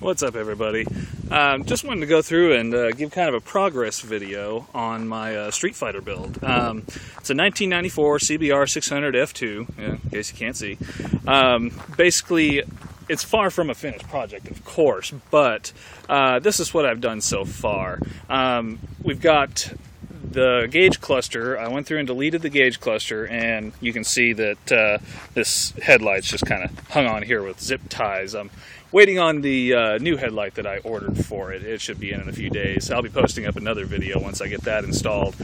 What's up, everybody? Just wanted to go through and give kind of a progress video on my Street Fighter build. It's a 1994 CBR600F2, in case you can't see. Basically, it's far from a finished project, of course, but this is what I've done so far. We've got the gauge cluster. I went through and deleted the gauge cluster, and you can see that this headlight's just kind of hung on here with zip ties. I'm waiting on the new headlight that I ordered for it. It should be in a few days. I'll be posting up another video once I get that installed.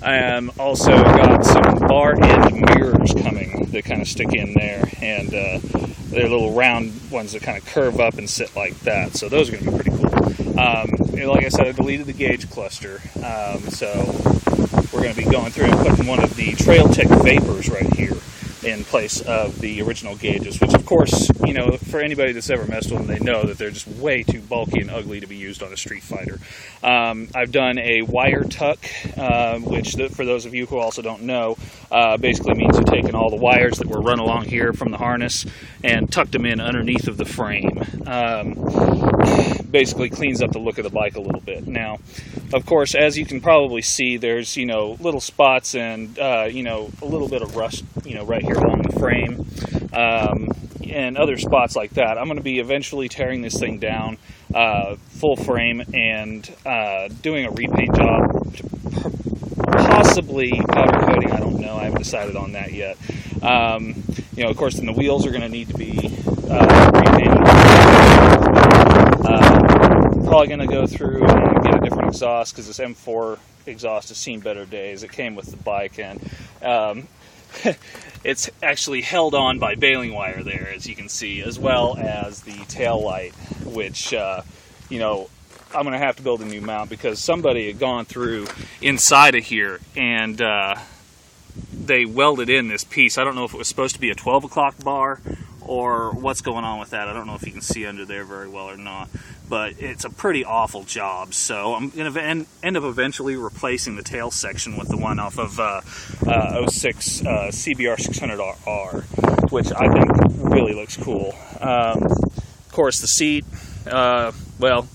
I also got some bar end mirrors coming that kind of stick in there, and they're little round ones that kind of curve up and sit like that, so those are going to be pretty cool. Like I said, I deleted the gauge cluster, so we're going to be going through and putting one of the Trail Tech Vapors right here in place of the original gauges, which of course, you know, for anybody that's ever messed with them, they know that they're just way too bulky and ugly to be used on a Street Fighter. I've done a wire tuck, which for those of you who also don't know, basically means you've taken all the wires that were run along here from the harness and tucked them in underneath of the frame. Basically cleans up the look of the bike a little bit. Now, of course, as you can probably see, there's, you know, little spots and, you know, a little bit of rust, you know, right here along the frame, and other spots like that. I'm going to be eventually tearing this thing down, full frame, and doing a repaint job, possibly powder coating. I don't know. I haven't decided on that yet. You know, of course, then the wheels are going to need to be repainted. Probably going to go through and get a different exhaust, because this M4 exhaust has seen better days. It came with the bike, and it's actually held on by baling wire there, as you can see, as well as the tail light, which, you know, I'm going to have to build a new mount, because somebody had gone through inside of here and they welded in this piece. I don't know if it was supposed to be a 12 o'clock bar or what's going on with that. I don't know if you can see under there very well or not, but it's a pretty awful job. So I'm going to end up eventually replacing the tail section with the one off of 06 CBR600R, which I think really looks cool. Of course, the seat, well,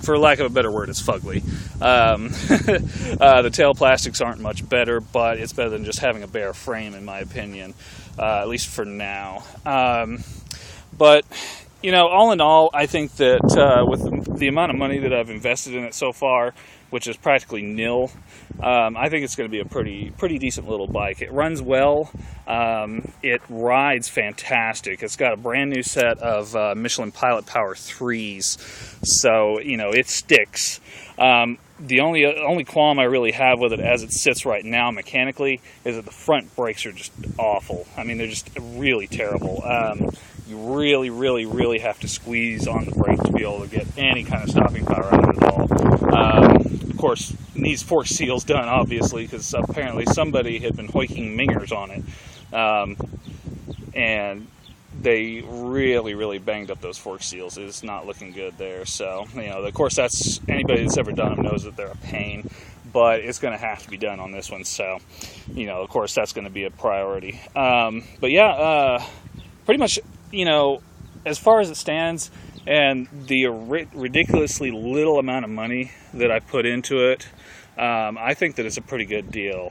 for lack of a better word, it's fugly. The tail plastics aren't much better, but it's better than just having a bare frame, in my opinion, at least for now. But, you know, all in all, I think that with the amount of money that I've invested in it so far, which is practically nil, I think it's going to be a pretty decent little bike. It runs well. It rides fantastic. It's got a brand new set of Michelin Pilot Power 3s, so, you know, it sticks. The only qualm I really have with it as it sits right now mechanically is that the front brakes are just awful. I mean, they're just really terrible. You really have to squeeze on the brake to be able to get any kind of stopping power out of it at all. Of course, it needs fork seals done, obviously, because apparently somebody had been hoiking mingers on it, and they really banged up those fork seals. It's not looking good there. So, you know, of course, that's anybody that's ever done them knows that they're a pain, but it's going to have to be done on this one. So, you know, of course, that's going to be a priority. But yeah, pretty much, you know, as far as it stands, and the ridiculously little amount of money that I put into it, I think that it's a pretty good deal.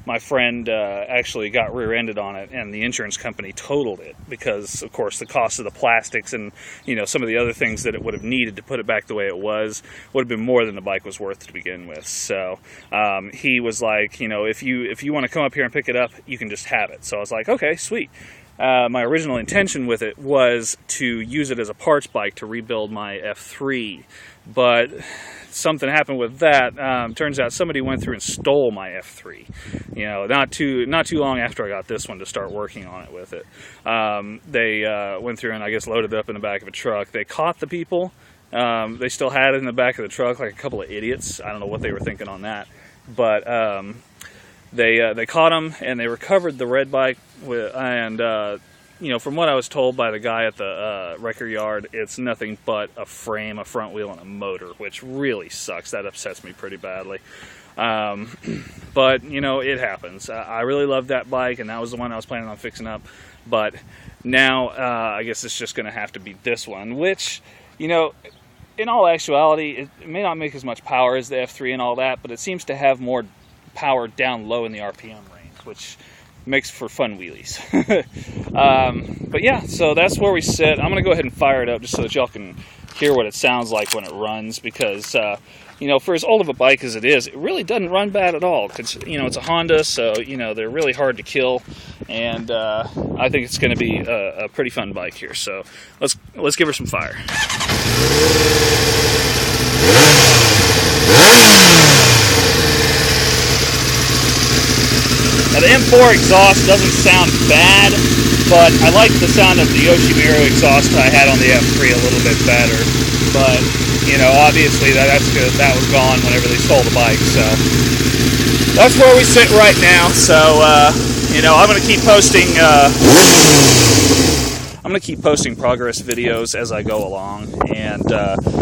My friend actually got rear-ended on it, and the insurance company totaled it because, of course, the cost of the plastics and, you know, some of the other things that it would have needed to put it back the way it was would have been more than the bike was worth to begin with. So he was like, you know, if you want to come up here and pick it up, you can just have it. So I was like, okay, sweet. My original intention with it was to use it as a parts bike to rebuild my F3, but something happened with that. Turns out somebody went through and stole my F3. You know, not too long after I got this one to start working on it with it. They went through and I guess loaded it up in the back of a truck. They caught the people. They still had it in the back of the truck, like a couple of idiots. I don't know what they were thinking on that, but they caught them and they recovered the red bike and you know, from what I was told by the guy at the wrecker yard, it's nothing but a frame, a front wheel, and a motor, which really sucks. That upsets me pretty badly. But, you know, it happens. I really love that bike, and that was the one I was planning on fixing up. But now, I guess it's just going to have to be this one, which, you know, in all actuality, it may not make as much power as the F3 and all that, but it seems to have more power down low in the RPM range, which makes for fun wheelies. But yeah, so that's where we sit. I'm going to go ahead and fire it up just so that y'all can hear what it sounds like when it runs, because you know, for as old of a bike as it is, it really doesn't run bad at all. You know, it's a Honda, so you know they're really hard to kill, and I think it's going to be a pretty fun bike here. So let's give her some fire. Now the M4 exhaust doesn't sound bad, but I like the sound of the Yoshimiro exhaust I had on the F3 a little bit better. But you know, obviously that was gone whenever they stole the bike. So that's where we sit right now. So you know, I'm gonna keep posting. I'm going to keep posting progress videos as I go along, and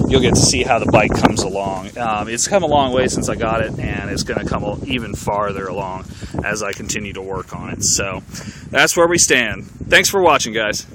you'll get to see how the bike comes along. It's come a long way since I got it, and it's going to come even farther along as I continue to work on it. So that's where we stand. Thanks for watching, guys.